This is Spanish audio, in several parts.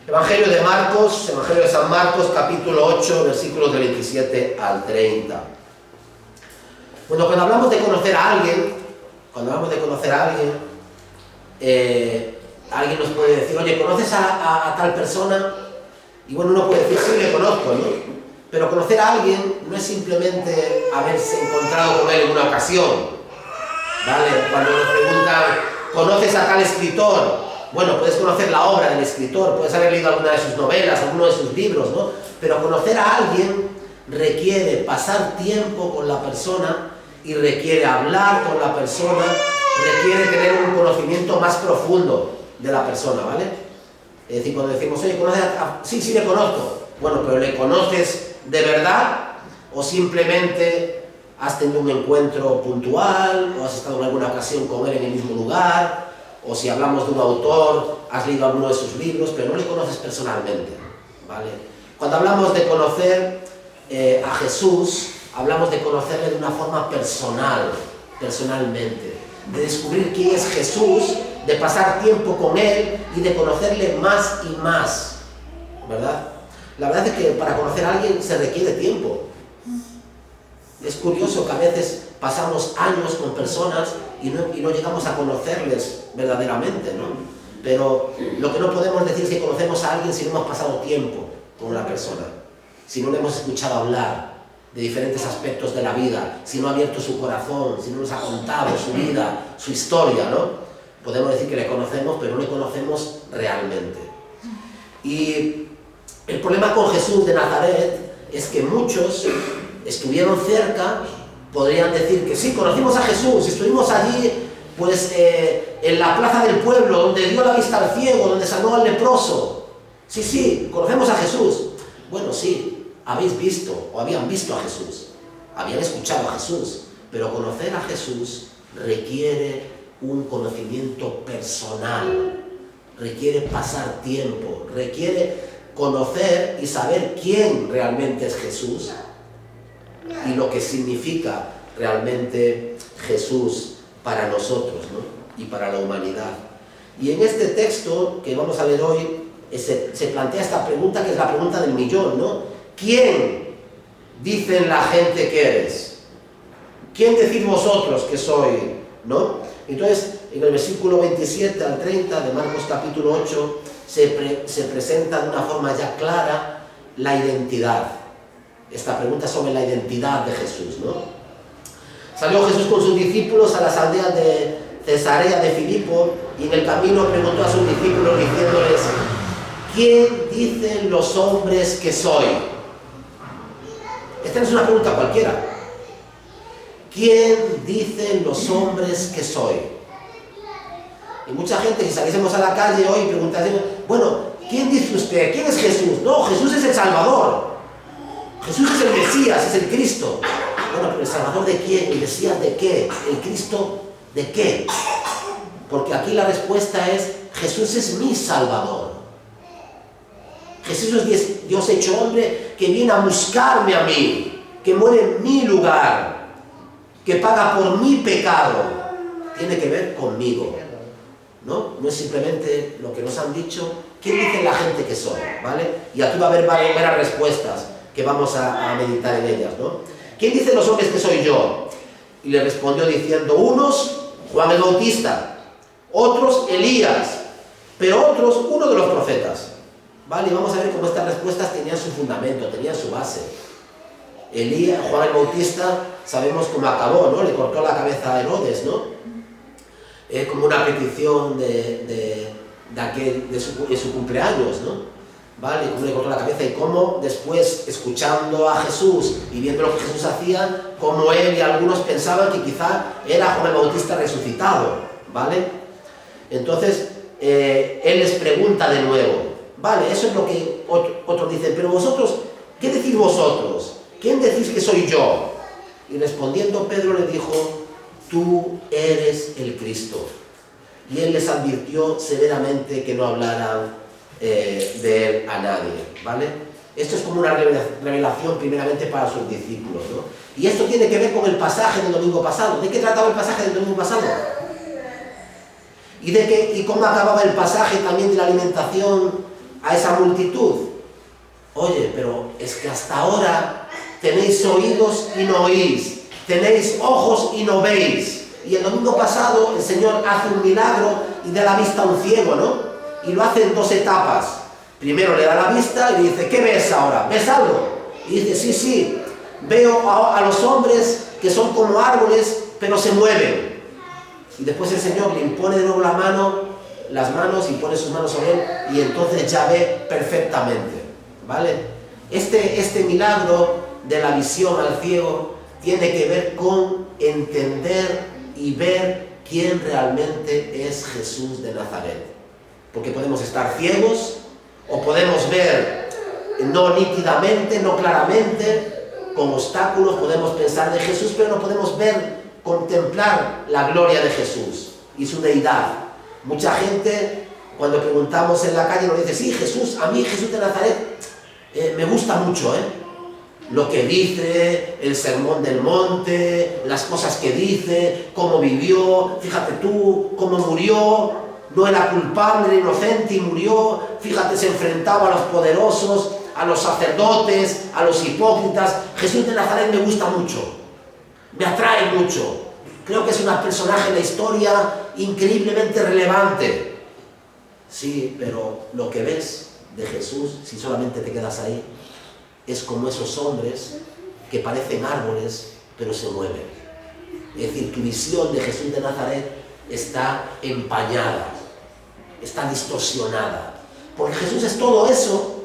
Evangelio de Marcos, Evangelio de San Marcos, capítulo 8, versículos del 27 al 30. Bueno, cuando hablamos de conocer a alguien, alguien nos puede decir, oye, ¿conoces a tal persona? Y bueno, uno puede decir, sí, le conozco, ¿no? Pero conocer a alguien no es simplemente haberse encontrado con él en una ocasión, ¿vale? Cuando nos preguntan, ¿conoces a tal escritor? Bueno, puedes conocer la obra del escritor, puedes haber leído alguna de sus novelas, alguno de sus libros, ¿no? Pero conocer a alguien requiere pasar tiempo con la persona y requiere hablar con la persona, requiere tener un conocimiento más profundo de la persona, ¿vale? Es decir, cuando decimos, oye, ¿conoces a...? Sí, le conozco. Bueno, pero ¿le conoces de verdad? ¿O simplemente has tenido un encuentro puntual? ¿O has estado en alguna ocasión con él en el mismo lugar? O si hablamos de un autor, has leído alguno de sus libros, pero no le conoces personalmente, ¿vale? Cuando hablamos de conocer a Jesús, hablamos de conocerle de una forma personalmente, de descubrir quién es Jesús, de pasar tiempo con él y de conocerle más y más, ¿verdad? La verdad es que para conocer a alguien se requiere tiempo. Es curioso que a veces pasamos años con personas y no llegamos a conocerles verdaderamente, ¿no? Pero lo que no podemos decir es que conocemos a alguien si no hemos pasado tiempo con una persona, si no le hemos escuchado hablar de diferentes aspectos de la vida, si no ha abierto su corazón, si no nos ha contado su vida, su historia, ¿no? Podemos decir que le conocemos, pero no le conocemos realmente. Y el problema con Jesús de Nazaret es que muchos estuvieron cerca, podrían decir que sí, conocimos a Jesús, estuvimos allí, pues en la plaza del pueblo, donde dio la vista al ciego, donde sanó al leproso. Sí, conocemos a Jesús. Bueno, sí, habéis visto o habían visto a Jesús, habían escuchado a Jesús, pero conocer a Jesús requiere un conocimiento personal, requiere pasar tiempo, requiere conocer y saber quién realmente es Jesús y lo que significa realmente Jesús para nosotros, ¿no? Y para la humanidad. Y en este texto que vamos a leer hoy se plantea esta pregunta, que es la pregunta del millón, ¿no? ¿Quién dicen la gente que eres? ¿Quién decís vosotros que soy? ¿No? Entonces, en el versículo 27 al 30 de Marcos capítulo 8 se presenta de una forma ya clara la identidad. Esta pregunta sobre la identidad de Jesús, ¿no? Salió Jesús con sus discípulos a las aldeas de Cesarea de Filipo y en el camino preguntó a sus discípulos diciéndoles: ¿quién dicen los hombres que soy? Esta no es una pregunta cualquiera. ¿Quién dicen los hombres que soy? Y mucha gente, si saliésemos a la calle hoy y preguntásemos, bueno, ¿quién dice usted? ¿Quién es Jesús? No, Jesús es el Salvador. Jesús es el Mesías, es el Cristo. Bueno, pero ¿el Salvador de quién? ¿El Mesías de qué? ¿El Cristo de qué? Porque aquí la respuesta es: Jesús es mi Salvador. Jesús es Dios hecho hombre que viene a buscarme a mí, que muere en mi lugar, que paga por mi pecado. Tiene que ver conmigo, ¿no? No es simplemente lo que nos han dicho. ¿Quién dice la gente que soy? ¿Vale? Y aquí va a haber varias respuestas que vamos a meditar en ellas, ¿no? ¿Quién dice los hombres que soy yo? Y le respondió diciendo: unos, Juan el Bautista, otros, Elías, pero otros, uno de los profetas. ¿Vale? Y vamos a ver cómo estas respuestas tenían su fundamento, tenían su base. Juan el Bautista, sabemos cómo acabó, ¿no? Le cortó la cabeza a Herodes, ¿no? Como una petición de su cumpleaños, ¿no? ¿Vale? Cómo le cortó la cabeza y cómo después, escuchando a Jesús y viendo lo que Jesús hacía, como él y algunos pensaban que quizá era Juan el Bautista resucitado, ¿vale? Entonces, él les pregunta de nuevo, ¿vale? Eso es lo que otros dicen, pero vosotros, ¿qué decís vosotros? ¿Quién decís que soy yo? Y respondiendo Pedro le dijo: tú eres el Cristo. Y él les advirtió severamente que no hablaran de él a nadie, ¿vale? Esto es como una revelación primeramente para sus discípulos, ¿no? Y esto tiene que ver con el pasaje del domingo pasado. ¿De qué trataba el pasaje del domingo pasado? ¿Y cómo acababa el pasaje también de la alimentación a esa multitud? Oye, pero es que hasta ahora tenéis oídos y no oís, tenéis ojos y no veis. Y el domingo pasado el Señor hace un milagro y da la vista a un ciego, ¿no? Y lo hace en 2 etapas. Primero le da la vista y le dice, ¿qué ves ahora? ¿Ves algo? Y dice, sí, veo a los hombres que son como árboles, pero se mueven. Y después el Señor le impone de nuevo las manos y pone sus manos sobre él y entonces ya ve perfectamente, ¿vale? Este milagro de la visión al ciego tiene que ver con entender y ver quién realmente es Jesús de Nazaret. Porque podemos estar ciegos o podemos ver no nítidamente, no claramente, con obstáculos, podemos pensar de Jesús, pero no podemos ver, contemplar la gloria de Jesús y su deidad. Mucha gente, cuando preguntamos en la calle, nos dice, sí, Jesús, a mí Jesús de Nazaret me gusta mucho, lo que dice, el sermón del monte, las cosas que dice, cómo vivió, fíjate tú, cómo murió, no era culpable, era inocente y murió, fíjate, se enfrentaba a los poderosos, a los sacerdotes, a los hipócritas. Jesús de Nazaret me gusta mucho, me atrae mucho, creo que es un personaje en la historia increíblemente relevante. Sí, pero lo que ves de Jesús, si solamente te quedas ahí, es como esos hombres que parecen árboles, pero se mueven. Es decir, tu visión de Jesús de Nazaret está empañada, está distorsionada. Porque Jesús es todo eso,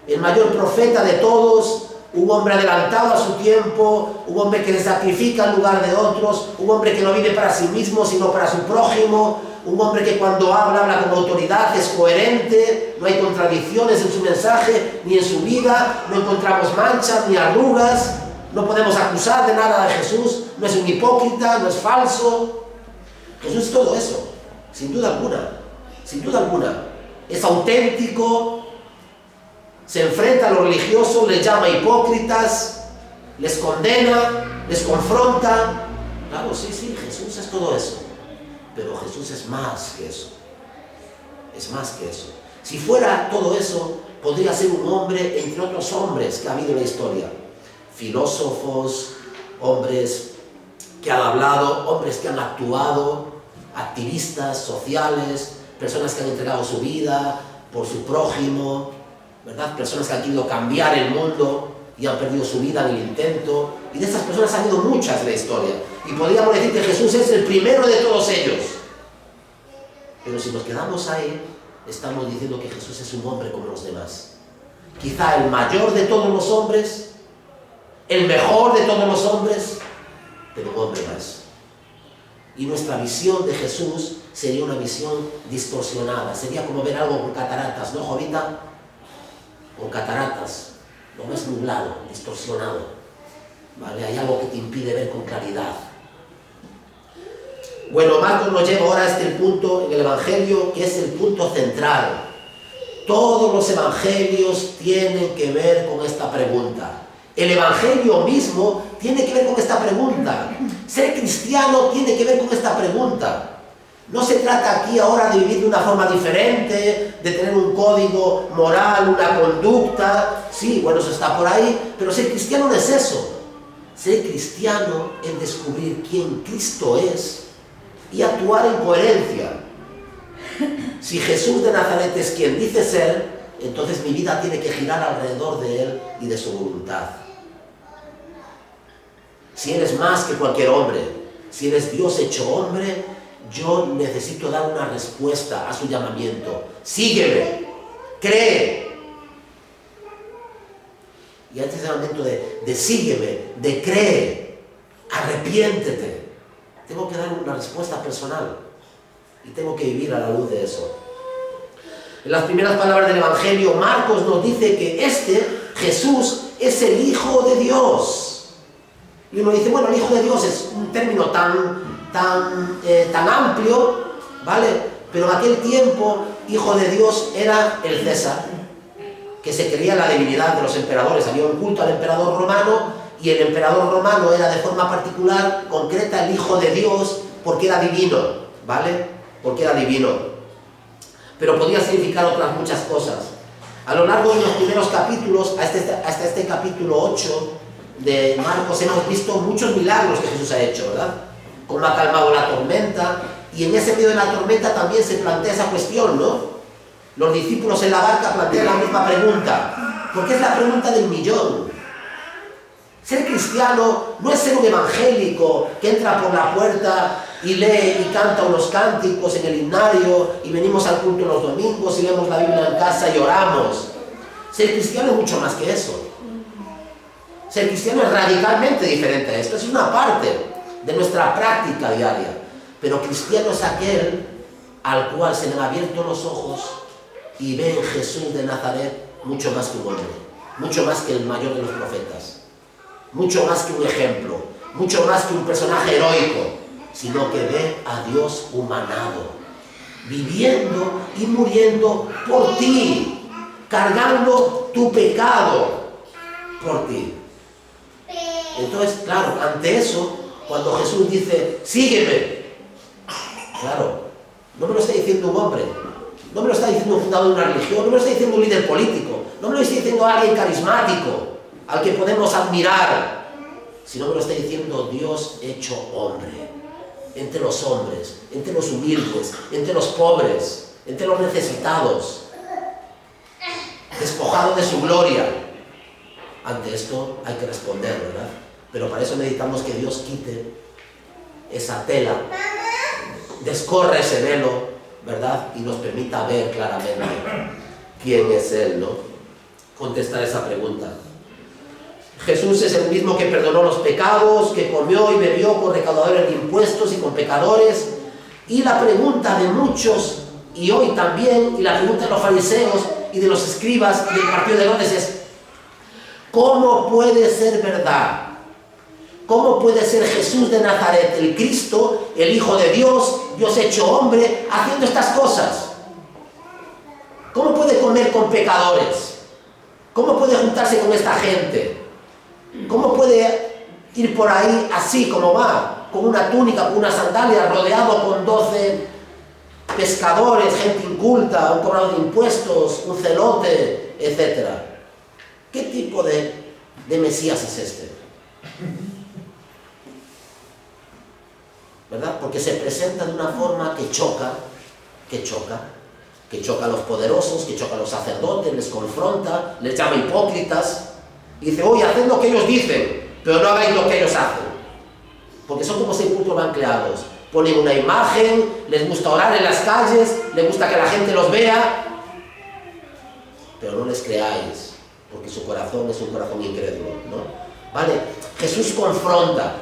el mayor profeta de todos, un hombre adelantado a su tiempo, un hombre que se sacrifica en lugar de otros, un hombre que no vive para sí mismo, sino para su prójimo, un hombre que cuando habla con autoridad, es coherente, no hay contradicciones en su mensaje, ni en su vida, no encontramos manchas ni arrugas, no podemos acusar de nada de Jesús, no es un hipócrita, no es falso. Jesús es todo eso, sin duda alguna, sin duda alguna. Es auténtico, se enfrenta a los religiosos, les llama hipócritas, les condena, les confronta. Claro, sí, Jesús es todo eso. Pero Jesús es más que eso. Es más que eso. Si fuera todo eso, podría ser un hombre entre otros hombres que ha habido en la historia. Filósofos, hombres que han hablado, hombres que han actuado, activistas sociales, personas que han entregado su vida por su prójimo, ¿verdad? Personas que han querido cambiar el mundo y han perdido su vida en el intento. Y de estas personas han habido muchas en la historia. Y podríamos decir que Jesús es el primero de todos ellos. Pero si nos quedamos ahí, estamos diciendo que Jesús es un hombre como los demás. Quizá el mayor de todos los hombres, el mejor de todos los hombres, pero un hombre más. Y nuestra visión de Jesús sería una visión distorsionada. Sería como ver algo con cataratas, ¿no, Jovita? Con cataratas. Lo ves nublado, distorsionado. ¿Vale? Hay algo que te impide ver con claridad. Bueno, Marcos nos lleva ahora a este punto en el Evangelio, que es el punto central. Todos los evangelios tienen que ver con esta pregunta. El Evangelio mismo tiene que ver con esta pregunta. Ser cristiano tiene que ver con esta pregunta. No se trata aquí ahora de vivir de una forma diferente, de tener un código moral, una conducta. Sí, bueno, eso está por ahí, pero ser cristiano no es eso. Ser cristiano es descubrir quién Cristo es y actuar en coherencia. Si Jesús de Nazaret es quien dice ser, entonces mi vida tiene que girar alrededor de Él y de su voluntad. Si eres más que cualquier hombre, si eres Dios hecho hombre, yo necesito dar una respuesta a su llamamiento. Sígueme, cree. Y antes es el momento de sígueme, de cree, arrepiéntete. Tengo que dar una respuesta personal y tengo que vivir a la luz de eso. En las primeras palabras del Evangelio, Marcos nos dice que Jesús, es el Hijo de Dios. Y uno dice, bueno, el Hijo de Dios es un término tan amplio, ¿vale? Pero en aquel tiempo, Hijo de Dios era el César, que se creía en la divinidad de los emperadores. Había un culto al emperador romano, y el emperador romano era de forma particular, concreta, el Hijo de Dios, porque era divino, ¿vale? Porque era divino. Pero podía significar otras muchas cosas. A lo largo de los primeros capítulos, hasta este capítulo 8 de Marcos, hemos visto muchos milagros que Jesús ha hecho, ¿verdad? Cómo ha calmado la tormenta, y en ese medio de la tormenta también se plantea esa cuestión, ¿no? Los discípulos en la barca plantean la misma pregunta, porque es la pregunta del millón. Ser cristiano no es ser un evangélico que entra por la puerta y lee y canta unos cánticos en el himnario y venimos al culto los domingos y leemos la Biblia en casa y oramos. Ser cristiano es mucho más que eso. Ser cristiano es radicalmente diferente a esto. Es una parte de nuestra práctica diaria. Pero cristiano es aquel al cual se le han abierto los ojos y ve en Jesús de Nazaret mucho más que un hombre, mucho más que el mayor de los profetas, mucho más que un ejemplo, mucho más que un personaje heroico, sino que ve a Dios humanado, viviendo y muriendo por ti, cargando tu pecado por ti. Entonces, claro, ante eso, cuando Jesús dice, sígueme, claro, no me lo está diciendo un hombre, no me lo está diciendo un fundador de una religión, no me lo está diciendo un líder político, no me lo está diciendo alguien carismático, al que podemos admirar, sino me lo está diciendo Dios hecho hombre, entre los hombres, entre los humildes, entre los pobres, entre los necesitados, despojado de su gloria. Ante esto hay que responder, ¿verdad? Pero para eso necesitamos que Dios quite esa tela, descorra ese velo, ¿verdad? Y nos permita ver claramente quién es Él, ¿no? Contestar esa pregunta. Jesús es el mismo que perdonó los pecados, que comió y bebió con recaudadores de impuestos y con pecadores. Y la pregunta de muchos, y hoy también, y la pregunta de los fariseos y de los escribas del partido de Herodes es, ¿cómo puede ser verdad? ¿Cómo puede ser Jesús de Nazaret, el Cristo, el Hijo de Dios, Dios hecho hombre, haciendo estas cosas? ¿Cómo puede comer con pecadores? ¿Cómo puede juntarse con esta gente? ¿Cómo puede ir por ahí así como va, con una túnica, con una sandalia, rodeado con 12 pescadores, gente inculta, un cobrador de impuestos, un celote, etcétera? ¿Qué tipo de Mesías es este? ¿Verdad? Porque se presenta de una forma que choca a los poderosos, que choca a los sacerdotes, les confronta, les llama hipócritas, y dice, oye, haced lo que ellos dicen, pero no hagáis lo que ellos hacen. Porque son como sepulcros banqueados. Ponen una imagen, les gusta orar en las calles, les gusta que la gente los vea, pero no les creáis, porque su corazón es un corazón incrédulo, ¿no? ¿Vale? Jesús confronta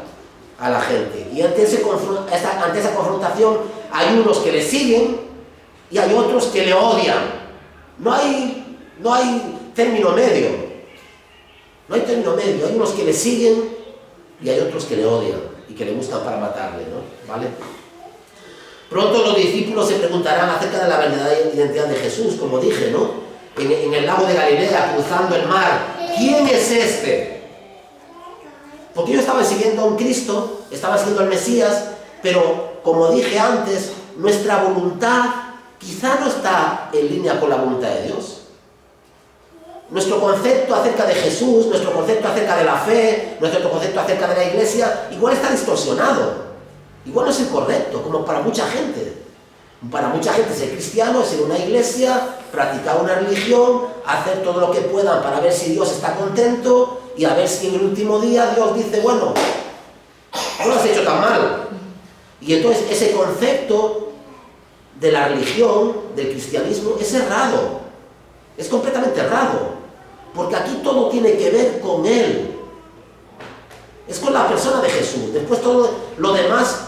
a la gente, y ante esa confrontación hay unos que le siguen y hay otros que le odian. No hay término medio. No hay término medio. Hay unos que le siguen y hay otros que le odian y que le buscan para matarle, ¿no? ¿Vale? Pronto los discípulos se preguntarán acerca de la verdadera identidad de Jesús, como dije, ¿no? En el lago de Galilea, cruzando el mar. ¿Quién es este? Porque ellos estaban siguiendo a un Cristo, estaban siguiendo al Mesías, pero como dije antes, nuestra voluntad quizá no está en línea con la voluntad de Dios. Nuestro concepto acerca de Jesús, nuestro concepto acerca de la fe, nuestro concepto acerca de la iglesia, igual está distorsionado. Igual no es el correcto, como para mucha gente. Para mucha gente ser cristiano es ir a una iglesia, practicar una religión, hacer todo lo que puedan para ver si Dios está contento y a ver si en el último día Dios dice, bueno, no lo has hecho tan mal. Y entonces ese concepto de la religión, del cristianismo, es errado. Es completamente errado. Porque aquí todo tiene que ver con Él. Es con la persona de Jesús. Después todo lo demás,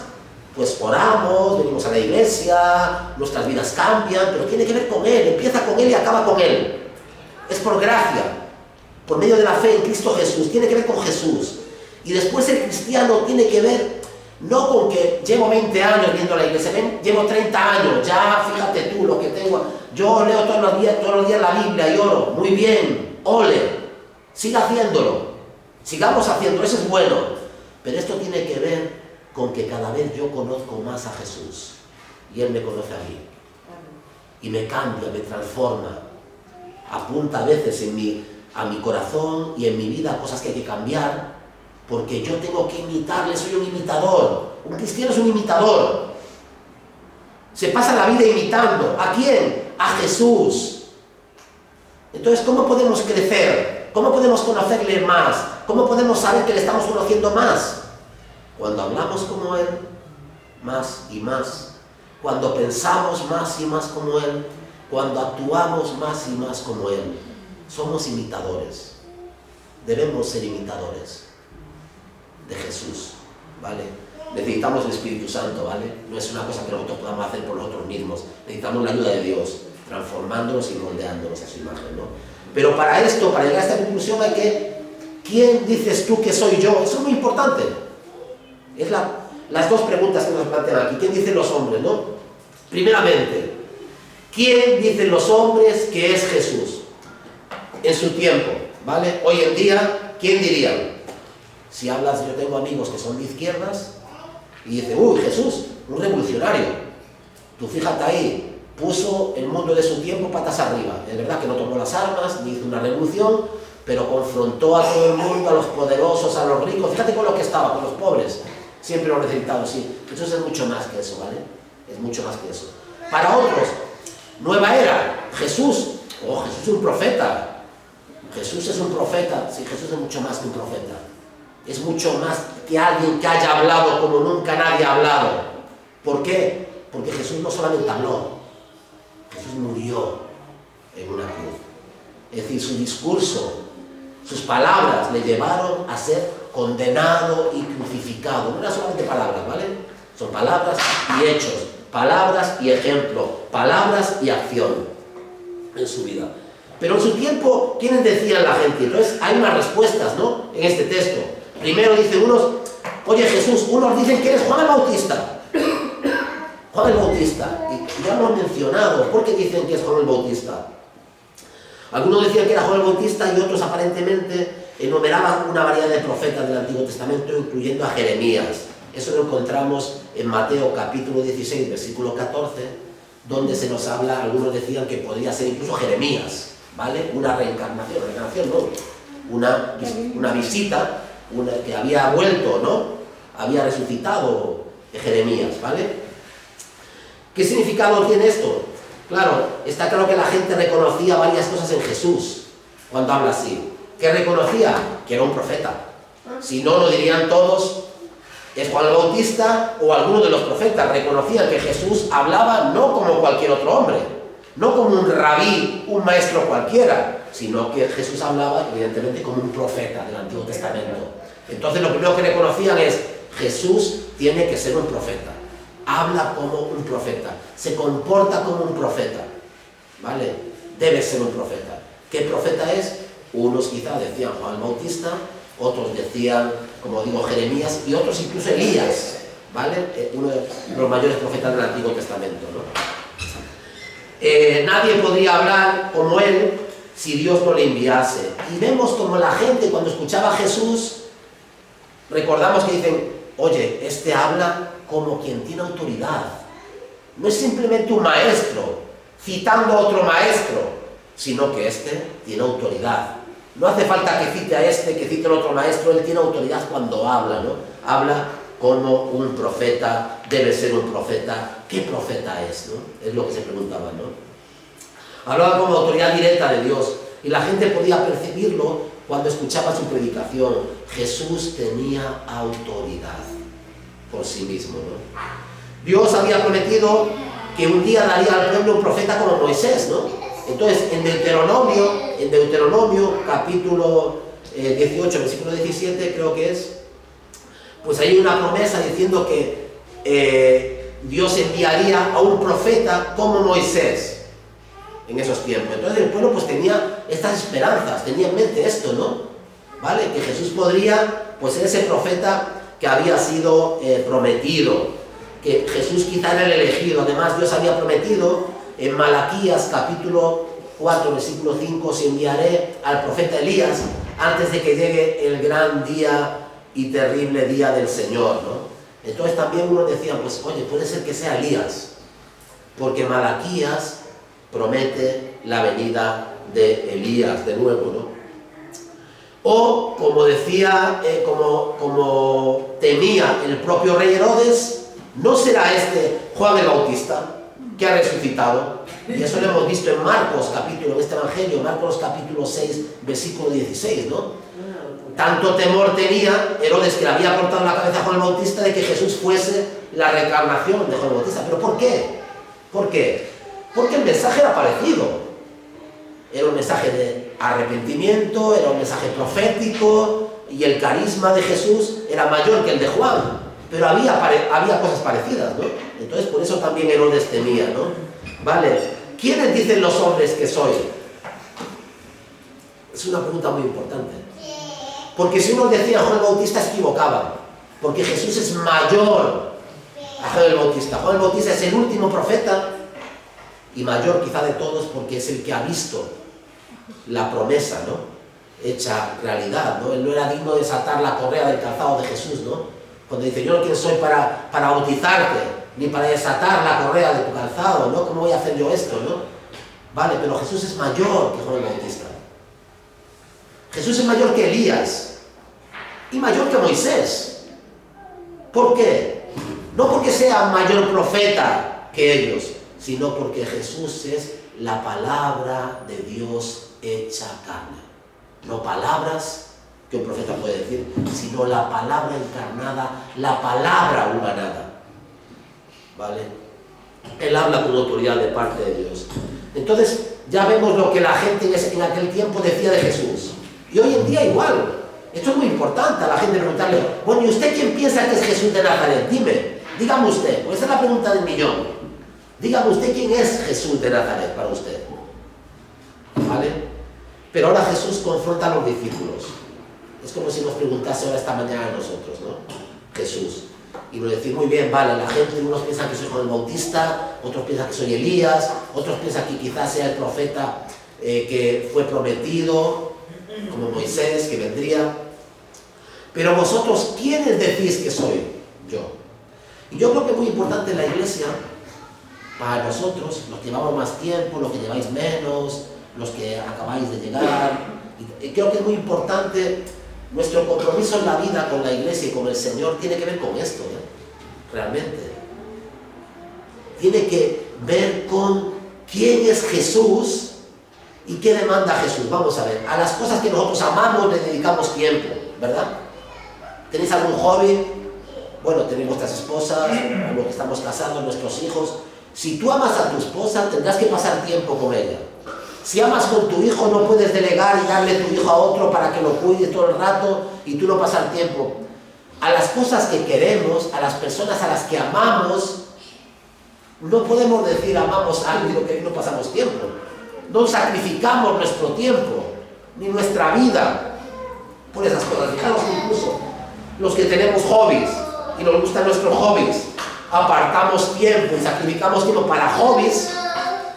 pues oramos, venimos a la iglesia, nuestras vidas cambian, pero tiene que ver con Él. Empieza con Él y acaba con Él. Es por gracia, por medio de la fe en Cristo Jesús. Tiene que ver con Jesús. Y después el cristiano tiene que ver No con que llevo 20 años viendo la iglesia, llevo 30 años, ya fíjate tú lo que tengo. Yo leo todos los días la Biblia y oro. Muy bien, ole, siga haciéndolo. Sigamos haciéndolo, eso es bueno. Pero esto tiene que ver con que cada vez yo conozco más a Jesús y Él me conoce a mí. Y me cambia, me transforma. Apunta a veces a mi corazón y en mi vida cosas que hay que cambiar, porque yo tengo que imitarle, soy un imitador. Un cristiano es un imitador. Se pasa la vida imitando. ¿A quién? A Jesús. Entonces, ¿cómo podemos crecer? ¿Cómo podemos conocerle más? ¿Cómo podemos saber que le estamos conociendo más? Cuando hablamos como Él, más y más. Cuando pensamos más y más como Él. Cuando actuamos más y más como Él. Somos imitadores. Debemos ser imitadores de Jesús, ¿vale? Necesitamos el Espíritu Santo, ¿vale? No es una cosa que nosotros podamos hacer por nosotros mismos. Necesitamos la ayuda de Dios, transformándonos y moldeándonos a su imagen, ¿no? Pero para esto, para llegar a esta conclusión, hay que... ¿Quién dices tú que soy yo? Eso es muy importante. Es las dos preguntas que nos plantean aquí. ¿Quién dicen los hombres, no? Primeramente, ¿quién dicen los hombres que es Jesús? En su tiempo, ¿vale? Hoy en día, ¿quién dirían? Si hablas, yo tengo amigos que son de izquierdas y dicen, uy, Jesús, un revolucionario. Tú fíjate ahí, puso el mundo de su tiempo patas arriba. Es verdad que no tomó las armas, ni hizo una revolución, pero confrontó a todo el mundo, a los poderosos, a los ricos. Fíjate con lo que estaba, con los pobres. Siempre lo necesitado, sí. Jesús es mucho más que eso, ¿vale? Es mucho más que eso. Para otros, nueva era. Jesús es un profeta. Jesús es un profeta. Sí, Jesús es mucho más que un profeta. Es mucho más que alguien que haya hablado como nunca nadie ha hablado. ¿Por qué? Porque Jesús no solamente habló, Jesús murió en una cruz. Es decir, su discurso, sus palabras le llevaron a ser condenado y crucificado. No eran solamente palabras, ¿vale? Son palabras y hechos, palabras y ejemplo, palabras y acción en su vida. Pero en su tiempo, ¿quiénes decían la gente? Entonces hay unas respuestas, ¿no? En este texto. Primero dicen unos, oye Jesús, unos dicen que eres Juan el Bautista. Juan el Bautista. Y ya lo han mencionado. ¿Por qué dicen que es Juan el Bautista? Algunos decían que era Juan el Bautista y otros aparentemente enumeraban una variedad de profetas del Antiguo Testamento, incluyendo a Jeremías. Eso lo encontramos en Mateo capítulo 16, versículo 14, donde se nos habla, algunos decían que podría ser incluso Jeremías, ¿vale? Una reencarnación no, una visita, que había vuelto, ¿no? Había resucitado Jeremías, ¿vale? ¿Qué significado tiene esto? Claro, está claro que la gente reconocía varias cosas en Jesús cuando habla así. ¿Qué reconocía? Que era un profeta. Si no, lo dirían todos, es Juan el Bautista o alguno de los profetas. Reconocían que Jesús hablaba no como cualquier otro hombre, no como un rabí, un maestro cualquiera, sino que Jesús hablaba, evidentemente, como un profeta del Antiguo Testamento. Entonces, lo primero que reconocían es, Jesús tiene que ser un profeta. Habla como un profeta, se comporta como un profeta, ¿vale? Debe ser un profeta. ¿Qué profeta es? Unos quizá decían Juan el Bautista, otros decían, como digo, Jeremías, y otros incluso Elías, ¿vale? Uno de los mayores profetas del Antiguo Testamento, ¿no? Nadie podría hablar como él si Dios no le enviase. Y vemos como la gente, cuando escuchaba a Jesús, recordamos que dicen, oye, este habla como quien tiene autoridad. No es simplemente un maestro citando a otro maestro, sino que este tiene autoridad. No hace falta que cite a este, que cite a otro maestro, él tiene autoridad cuando habla, ¿no? Habla como un profeta, debe ser un profeta. ¿Qué profeta es, no? Es lo que se preguntaba, ¿no? Hablaba como autoridad directa de Dios y la gente podía percibirlo cuando escuchaba su predicación. Jesús tenía autoridad por sí mismo, ¿no? Dios había prometido que un día daría al pueblo un profeta como Moisés, ¿no? Entonces, en Deuteronomio capítulo 18, versículo 17, creo que es, pues hay una promesa diciendo que Dios enviaría a un profeta como Moisés en esos tiempos. Entonces el pueblo pues tenía estas esperanzas, tenía en mente esto, ¿no? ¿Vale? Que Jesús podría pues ser ese profeta que había sido prometido, que Jesús quizá era el elegido. Además, Dios había prometido en Malaquías capítulo 4, versículo 5, os enviaré al profeta Elías antes de que llegue el gran día y terrible día del Señor, ¿no? Entonces también uno decía, pues oye, puede ser que sea Elías, porque Malaquías promete la venida de Elías de nuevo, ¿no? O, como decía, como temía el propio rey Herodes, ¿no será este Juan el Bautista que ha resucitado? Y eso lo hemos visto en Marcos capítulo, en este evangelio, Marcos capítulo 6, versículo 16, ¿no? Tanto temor tenía Herodes, que le había cortado la cabeza a Juan el Bautista, de que Jesús fuese la reencarnación de Juan el Bautista. ¿Pero por qué? ¿Por qué? Porque el mensaje era parecido. Era un mensaje de arrepentimiento, era un mensaje profético, y el carisma de Jesús era mayor que el de Juan. Pero había cosas parecidas, ¿no? Entonces por eso también Herodes temía, ¿no? Vale, ¿quiénes dicen los hombres que soy? Es una pregunta muy importante. Porque si uno decía Juan el Bautista, se equivocaban. Porque Jesús es mayor a Juan el Bautista. Juan el Bautista es el último profeta y mayor quizá de todos, porque es el que ha visto la promesa, ¿no?, hecha realidad, ¿no? Él no era digno de desatar la correa del calzado de Jesús, ¿no? Cuando dice, yo no quién soy para bautizarte, ni para desatar la correa de tu calzado, ¿no? ¿Cómo voy a hacer yo esto, no? Vale, pero Jesús es mayor que Juan el Bautista. Jesús es mayor que Elías y mayor que Moisés. ¿Por qué? No porque sea mayor profeta que ellos, sino porque Jesús es la palabra de Dios hecha carne. No palabras que un profeta puede decir, sino la palabra encarnada, la palabra humanada. ¿Vale? Él habla con autoridad de parte de Dios. Entonces, ya vemos lo que la gente en aquel tiempo decía de Jesús. Y hoy en día igual. Esto es muy importante, a la gente preguntarle, bueno, ¿y usted quién piensa que es Jesús de Nazaret? Dígame usted, pues esa es la pregunta del millón. Dígame usted quién es Jesús de Nazaret para usted. ¿Vale? Pero ahora Jesús confronta a los discípulos. Es como si nos preguntase ahora esta mañana a nosotros, ¿no? Jesús. Y nos decimos, muy bien, vale, la gente, unos piensan que soy Juan el Bautista, otros piensan que soy Elías, otros piensan que quizás sea el profeta que fue prometido, como Moisés, que vendría. Pero vosotros, ¿quiénes decís que soy yo? Y yo creo que es muy importante en la iglesia, para nosotros, los que llevamos más tiempo, los que lleváis menos, los que acabáis de llegar, y creo que es muy importante, nuestro compromiso en la vida con la iglesia y con el Señor tiene que ver con esto, realmente. Tiene que ver con quién es Jesús y qué demanda Jesús. Vamos a ver, a las cosas que nosotros amamos le dedicamos tiempo, ¿verdad? ¿Tenéis algún hobby? Bueno, tenéis vuestras esposas, los que estamos casados, nuestros hijos. Si tú amas a tu esposa, tendrás que pasar tiempo con ella. Si amas con tu hijo, no puedes delegar y darle tu hijo a otro para que lo cuide todo el rato y tú no pasar tiempo. A las cosas que queremos, a las personas a las que amamos, no podemos decir amamos a alguien que no pasamos tiempo. No sacrificamos nuestro tiempo, ni nuestra vida por esas cosas. Fijaros, incluso los que tenemos hobbies y nos gustan nuestros hobbies, apartamos tiempo y sacrificamos tiempo para hobbies,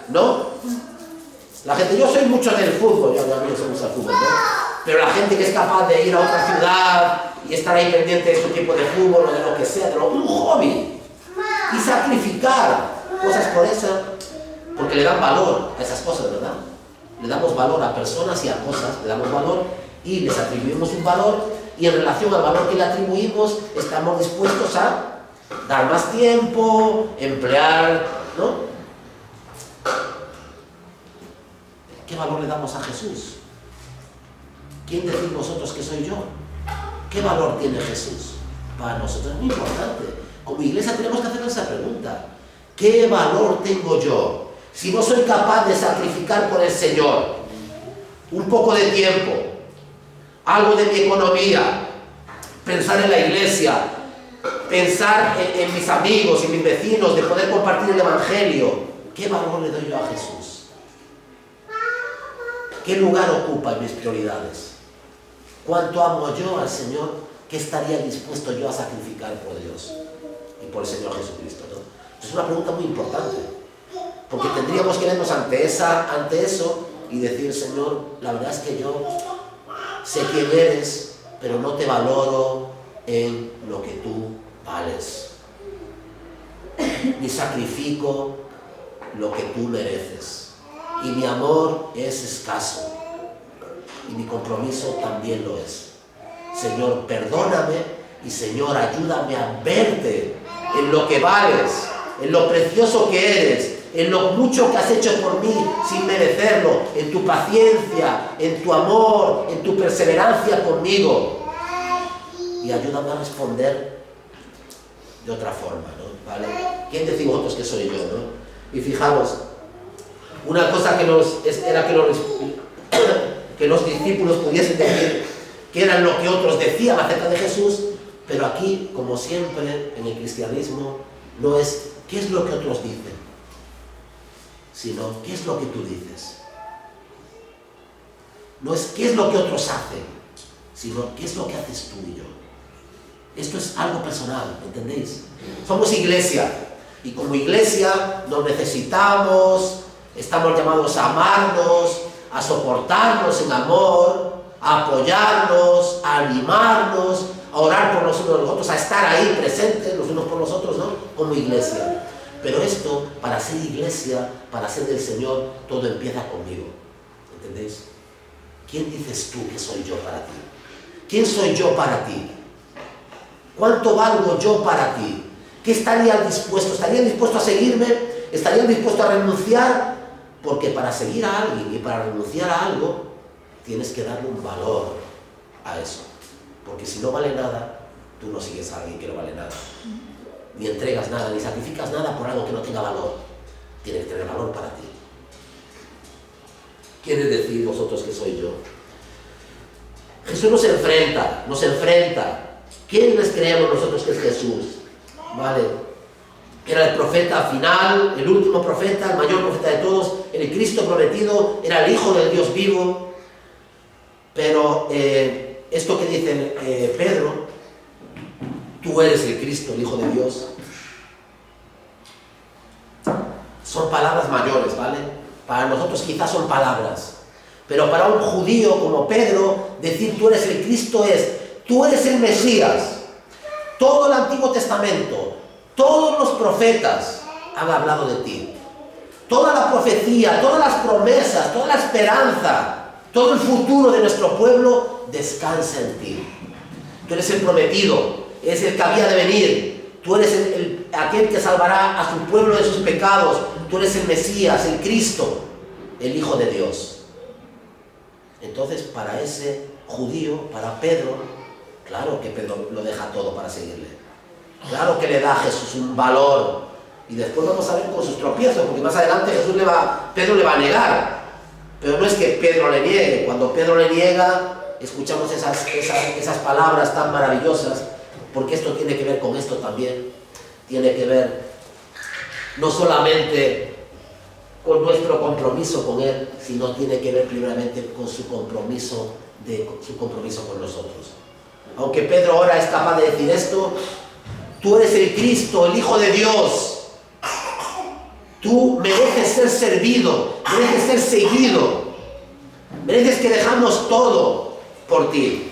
¿no? La gente, yo soy mucho del fútbol, yo no sé mucho el fútbol, ¿no? Pero la gente que es capaz de ir a otra ciudad y estar ahí pendiente de este tipo de fútbol o de lo que sea, un hobby, y sacrificar cosas por eso, porque le dan valor a esas cosas, ¿verdad? Le damos valor a personas y a cosas, le damos valor y les atribuimos un valor, y en relación al valor que le atribuimos estamos dispuestos a dar más tiempo, emplear, ¿no? ¿Qué valor le damos a Jesús? ¿Quién decís vosotros que soy yo? ¿Qué valor tiene Jesús para nosotros? Es muy importante. Como iglesia tenemos que hacer esa pregunta. ¿Qué valor tengo yo? Si no soy capaz de sacrificar por el Señor un poco de tiempo, algo de mi economía, pensar en la iglesia, pensar en mis amigos y mis vecinos, de poder compartir el Evangelio, ¿qué valor le doy yo a Jesús? ¿Qué lugar ocupa en mis prioridades? ¿Cuánto amo yo al Señor ¿qué estaría dispuesto yo a sacrificar por Dios y por el Señor Jesucristo, ¿no? Es una pregunta muy importante, porque tendríamos que vernos ante eso y decir, Señor, la verdad es que yo sé quién eres, pero no te valoro en lo que tú vales, ni sacrifico lo que tú mereces, y mi amor es escaso, y mi compromiso también lo es. Señor, perdóname, y Señor, ayúdame a verte en lo que vales, en lo precioso que eres, en lo mucho que has hecho por mí sin merecerlo, en tu paciencia, en tu amor, en tu perseverancia conmigo. Y ayúdame a responder de otra forma, ¿no? ¿Vale? ¿Quién decís vosotros que soy yo, no? Y fijaros, una cosa era que los discípulos pudiesen decir que eran lo que otros decían acerca de Jesús, pero aquí, como siempre en el cristianismo, no es qué es lo que otros dicen, sino qué es lo que tú dices. No es qué es lo que otros hacen, sino qué es lo que haces tú y yo. Esto es algo personal, ¿entendéis? Somos iglesia, y como iglesia nos necesitamos, estamos llamados a amarnos, a soportarnos en amor, a apoyarnos, a animarnos, a orar por los unos por los otros, a estar ahí presentes los unos por los otros, ¿no? Como iglesia. Pero esto, para ser iglesia, para ser del Señor, todo empieza conmigo, ¿entendéis? ¿Quién dices tú que soy yo para ti? ¿Quién soy yo para ti? ¿Cuánto valgo yo para ti? ¿Qué estarían dispuestos? ¿Estarían dispuestos a seguirme? ¿Estarían dispuestos a renunciar? Porque para seguir a alguien y para renunciar a algo, tienes que darle un valor a eso. Porque si no vale nada, tú no sigues a alguien que no vale nada. Ni entregas nada, ni sacrificas nada por algo que no tenga valor. Tiene que tener valor para ti. ¿Quiénes decís vosotros que soy yo? Jesús nos enfrenta. ¿Quién les creemos nosotros que es Jesús? ¿Vale? Era el profeta final, el último profeta, el mayor profeta de todos, el Cristo prometido, era el Hijo del Dios vivo. Pero esto que dice Pedro, tú eres el Cristo, el Hijo de Dios, son palabras mayores, ¿vale? Para nosotros quizás son palabras, pero para un judío como Pedro, decir tú eres el Cristo es, tú eres el Mesías. Todo el Antiguo Testamento, todos los profetas han hablado de ti. Toda la profecía, todas las promesas, toda la esperanza, todo el futuro de nuestro pueblo descansa en ti. Tú eres el prometido, eres el que había de venir. Tú eres aquel que salvará a su pueblo de sus pecados. Tú eres el Mesías, el Cristo, el Hijo de Dios. Entonces, para ese judío, para Pedro, claro que Pedro lo deja todo para seguirle. Claro que le da a Jesús un valor. Y después vamos a ver con sus tropiezos, porque más adelante Pedro le va a negar. Pero no es que Pedro le niegue. Cuando Pedro le niega, escuchamos esas palabras tan maravillosas, porque esto tiene que ver con esto también. Tiene que ver no solamente con nuestro compromiso con Él, sino tiene que ver primeramente con su compromiso con nosotros. Aunque Pedro ahora es capaz de decir esto, tú eres el Cristo, el Hijo de Dios. Tú mereces ser servido, mereces ser seguido, mereces que dejamos todo por ti.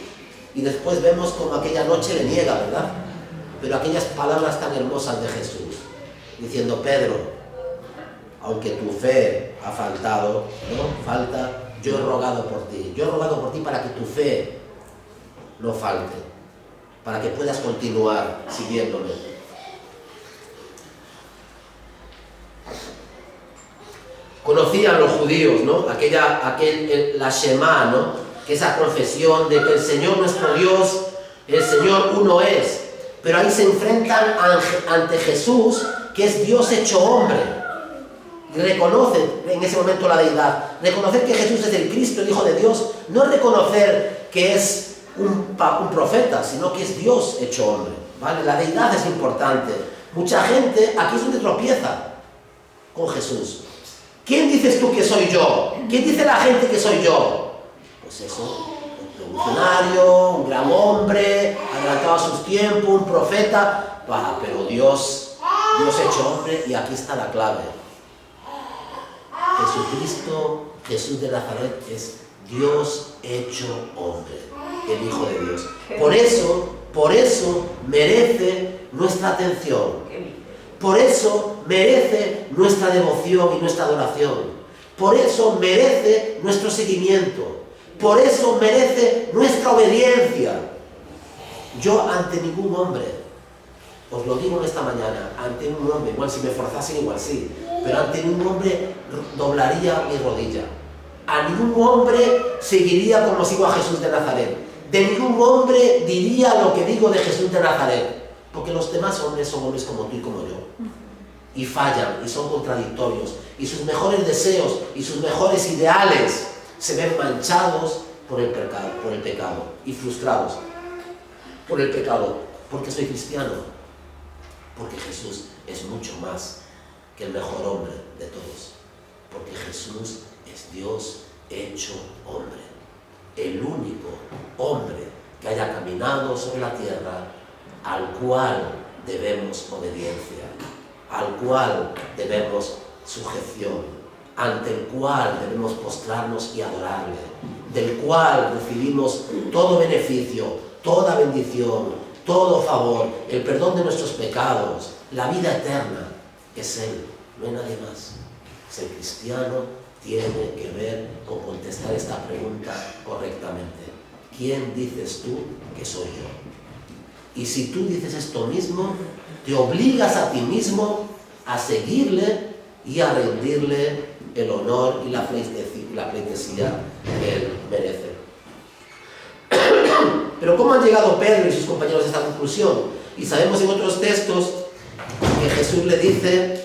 Y después vemos como aquella noche le niega, ¿verdad? Pero aquellas palabras tan hermosas de Jesús, diciendo, Pedro, aunque tu fe ha faltado, ¿no? Falta, yo he rogado por ti. Yo he rogado por ti para que tu fe no falte, para que puedas continuar siguiéndome. Conocían los judíos, ¿no? La Shema, ¿no? Que esa profesión de que el Señor nuestro Dios, el Señor uno es. Pero ahí se enfrentan ante Jesús, que es Dios hecho hombre. Y reconocen en ese momento la deidad. Reconocer que Jesús es el Cristo, el Hijo de Dios, no es reconocer que es un profeta, sino que es Dios hecho hombre, ¿vale? La deidad es importante. Mucha gente aquí es donde tropieza con Jesús. ¿Quién dices tú que soy yo? ¿Quién dice la gente que soy yo? Pues eso, un revolucionario, un gran hombre, adelantado a sus tiempos, un profeta, pero Dios hecho hombre, y aquí está la clave. Jesucristo, Jesús de Nazaret, es Dios hecho hombre, el Hijo de Dios. Por eso merece nuestra atención. Por eso merece nuestra devoción y nuestra adoración. Por eso merece nuestro seguimiento. Por eso merece nuestra obediencia. Yo ante ningún hombre, os lo digo en esta mañana, ante un hombre, igual si me forzasen igual sí, pero ante ningún hombre doblaría mi rodilla. A ningún hombre seguiría como sigo a Jesús de Nazaret. De ningún hombre diría lo que digo de Jesús de Nazaret. Porque los demás hombres son hombres como tú y como yo. Y fallan, y son contradictorios. Y sus mejores deseos y sus mejores ideales se ven manchados por el pecado. Y frustrados por el pecado. Porque soy cristiano. Porque Jesús es mucho más que el mejor hombre de todos. Porque Jesús es Dios hecho hombre. El único hombre que haya caminado sobre la tierra, al cual debemos obediencia, al cual debemos sujeción, ante el cual debemos postrarnos y adorarle, del cual recibimos todo beneficio, toda bendición, todo favor, el perdón de nuestros pecados, la vida eterna. Es Él, no hay nadie más. Ser cristiano tiene que ver con contestar esta pregunta correctamente. ¿Quién dices tú que soy yo? Y si tú dices esto mismo, te obligas a ti mismo a seguirle y a rendirle el honor y la pleitesía que Él merece. Pero ¿cómo han llegado Pedro y sus compañeros a esta conclusión? Y sabemos en otros textos que Jesús le dice: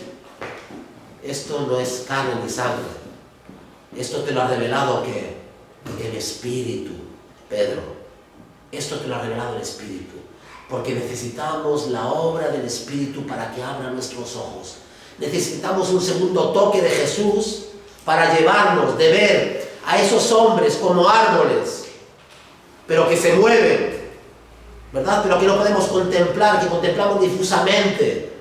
esto no es carne ni sangre, esto te lo ha revelado ¿qué? El Espíritu, Pedro. Esto te lo ha revelado el Espíritu. Porque necesitamos la obra del Espíritu para que abra nuestros ojos. Necesitamos un segundo toque de Jesús para llevarnos de ver a esos hombres como árboles, pero que se mueven, ¿verdad? Pero que no podemos contemplar, que contemplamos difusamente,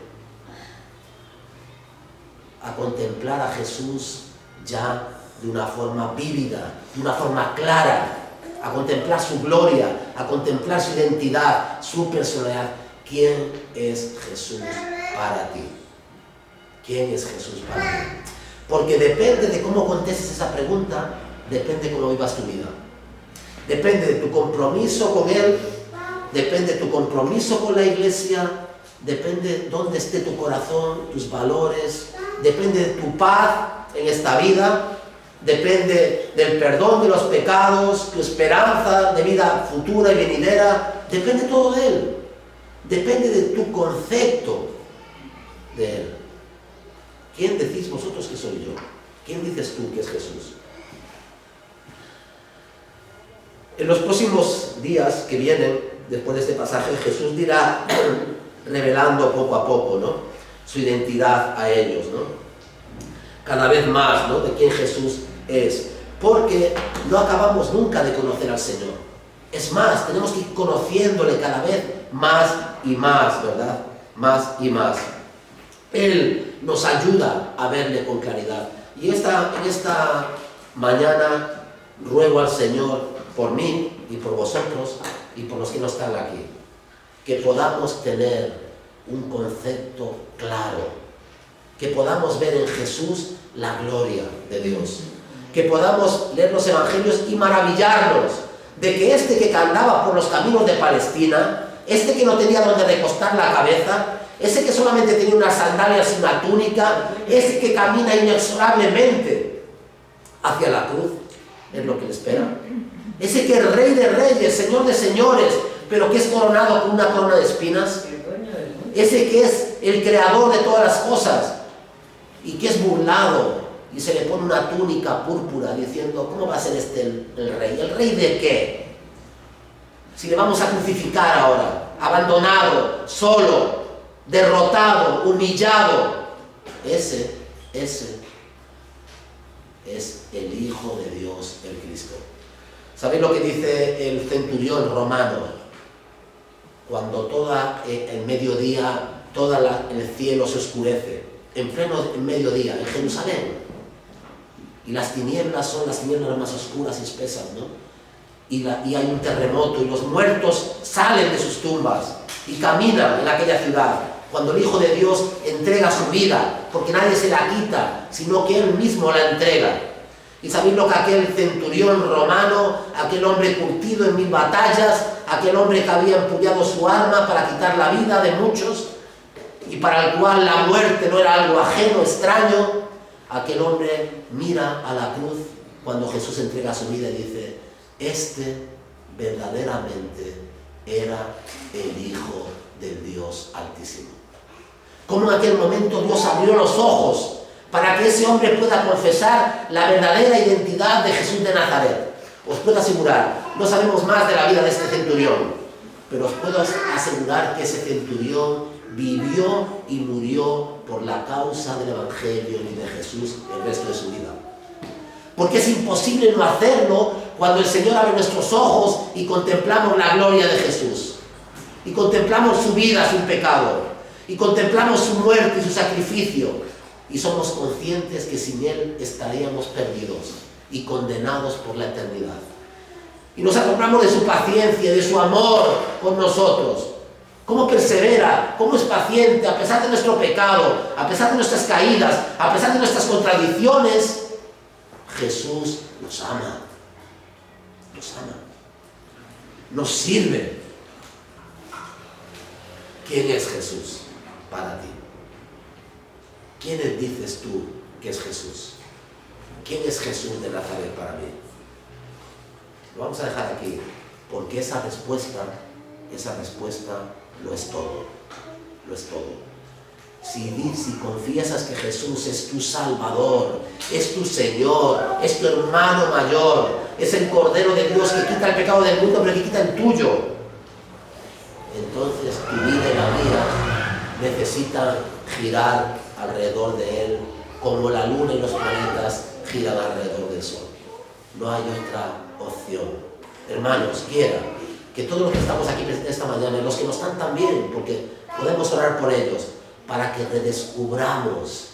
a contemplar a Jesús ya de una forma vívida, de una forma clara, a contemplar su gloria, a contemplar su identidad, su personalidad. ¿Quién es Jesús para ti? ¿Quién es Jesús para ti? Porque depende de cómo contestes esa pregunta, depende de cómo vivas tu vida. Depende de tu compromiso con Él, depende de tu compromiso con la iglesia, depende de dónde esté tu corazón, tus valores, depende de tu paz en esta vida, depende del perdón de los pecados, tu esperanza de vida futura y venidera, depende todo de Él. Depende de tu concepto de Él. ¿Quién decís vosotros que soy yo? ¿Quién dices tú que es Jesús? En los próximos días que vienen, después de este pasaje, Jesús dirá, revelando poco a poco, ¿no?, su identidad a ellos, ¿no?, cada vez más, ¿no?, de quién Jesús es, porque no acabamos nunca de conocer al Señor. Es más, tenemos que ir conociéndole cada vez más y más, ¿verdad? Más y más. Él nos ayuda a verle con claridad. Y en esta mañana ruego al Señor por mí y por vosotros y por los que no están aquí, que podamos tener un concepto claro, que podamos ver en Jesús la gloria de Dios, que podamos leer los evangelios y maravillarnos de que este que andaba por los caminos de Palestina, este que no tenía donde recostar la cabeza, ese que solamente tenía unas sandalias y una túnica, ese que camina inexorablemente hacia la cruz, es lo que le espera. Ese que es Rey de Reyes, Señor de Señores, pero que es coronado con una corona de espinas. Ese que es el creador de todas las cosas y que es burlado y se le pone una túnica púrpura diciendo, ¿cómo va a ser este el rey? ¿El rey de qué? Si le vamos a crucificar ahora, abandonado, solo, derrotado, humillado. Ese es el Hijo de Dios, el Cristo. ¿Sabéis lo que dice el centurión romano? cuando el mediodía, el cielo se oscurece, en pleno mediodía, en Jerusalén. Y las tinieblas son las tinieblas más oscuras y espesas, ¿no? Y hay un terremoto y los muertos salen de sus tumbas y caminan en aquella ciudad. Cuando el Hijo de Dios entrega su vida, porque nadie se la quita, sino que Él mismo la entrega. Y sabéis lo que aquel centurión romano, aquel hombre curtido en 1000 batallas, aquel hombre que había empuñado su arma para quitar la vida de muchos, y para el cual la muerte no era algo ajeno, extraño, aquel hombre mira a la cruz cuando Jesús entrega su vida y dice: este verdaderamente era el Hijo del Dios Altísimo. Como en aquel momento Dios abrió los ojos para que ese hombre pueda confesar la verdadera identidad de Jesús de Nazaret. Os puedo asegurar, no sabemos más de la vida de este centurión, pero os puedo asegurar que ese centurión vivió y murió por la causa del Evangelio y de Jesús el resto de su vida. Porque es imposible no hacerlo cuando el Señor abre nuestros ojos y contemplamos la gloria de Jesús. Y contemplamos su vida sin pecado. Y contemplamos su muerte y su sacrificio. Y somos conscientes que sin Él estaríamos perdidos y condenados por la eternidad. Y nos acordamos de su paciencia, de su amor por nosotros. Cómo persevera, cómo es paciente a pesar de nuestro pecado, a pesar de nuestras caídas, a pesar de nuestras contradicciones. Jesús nos ama, nos sirve. ¿Quién es Jesús para ti? ¿Quién dices tú que es Jesús? ¿Quién es Jesús de Nazaret para mí? Lo vamos a dejar aquí, porque esa respuesta lo es todo, lo es todo. Si confiesas que Jesús es tu Salvador, es tu Señor, es tu hermano mayor, es el Cordero de Dios que quita el pecado del mundo, pero que quita el tuyo, entonces tu vida y la mía necesitan girar alrededor de Él, como la luna y los planetas giran alrededor del sol. No hay otra opción. Hermanos, quiera que todos los que estamos aquí presentes esta mañana, y los que no están también, porque podemos orar por ellos, para que redescubramos,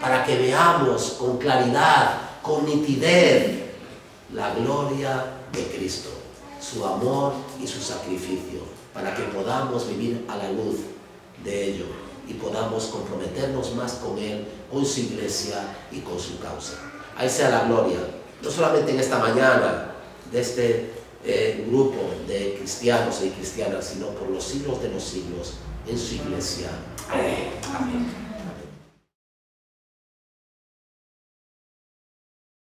para que veamos con claridad, con nitidez, la gloria de Cristo, su amor y su sacrificio, para que podamos vivir a la luz de ello y podamos comprometernos más con Él, con su iglesia y con su causa. Ahí sea la gloria, no solamente en esta mañana de este grupo de cristianos y cristianas, sino por los siglos de los siglos en su iglesia. Amén. Amén.